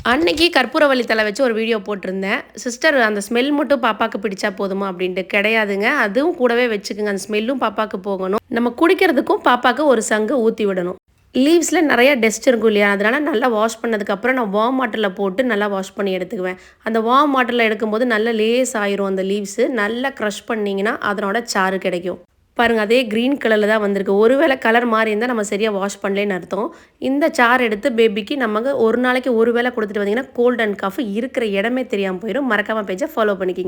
அன்னைக்கு கற்பூரவள்ளி தழை வச்சு ஒரு வீடியோ போட்டிருந்தேன். சிஸ்டர் அந்த ஸ்மெல் மட்டும் பாப்பாக்கு பிடிச்சா போதுமா அப்படின்ட்டு. கிடையாதுங்க. அதுவும் கூடவே வச்சுக்கோங்க. அந்த ஸ்மெல்லும் பாப்பாக்கு போகணும். நம்ம குடிக்கிறதுக்கும் பாப்பாக்கு ஒரு சங்கு ஊற்றி விடணும். லீவ்ஸில் நிறைய டஸ்ட் இருக்கும் இல்லையா? அதனால் நல்லா வாஷ் பண்ணதுக்கப்புறம் நான் வார்ம் வாட்டரில் போட்டு நல்லா வாஷ் பண்ணி எடுத்துக்குவேன். அந்த வார்ம் வாட்டரில் எடுக்கும்போது நல்லா லேஸ் ஆயிரும் அந்த லீவ்ஸு. நல்லா க்ரஷ் பண்ணிங்கன்னா அதனோட சாறு கிடைக்கும். பாருங்கள், அதே க்ரீன் கலரில் தான் வந்திருக்கு. ஒருவேளை கலர் மாறி இருந்தால் நம்ம சரியாக வாஷ் பண்ணலேன்னு அர்த்தம். இந்த சாறு எடுத்து பேபிக்கு நமக்கு ஒரு நாளைக்கு ஒரு வேளை கொடுத்துட்டு வந்தீங்கன்னா கோல்ட் அண்ட் காஃப் இருக்கிற இடமே தெரியாமல் போயிடும். மறக்காமல் பேஜை ஃபாலோ பண்ணிக்கிங்க.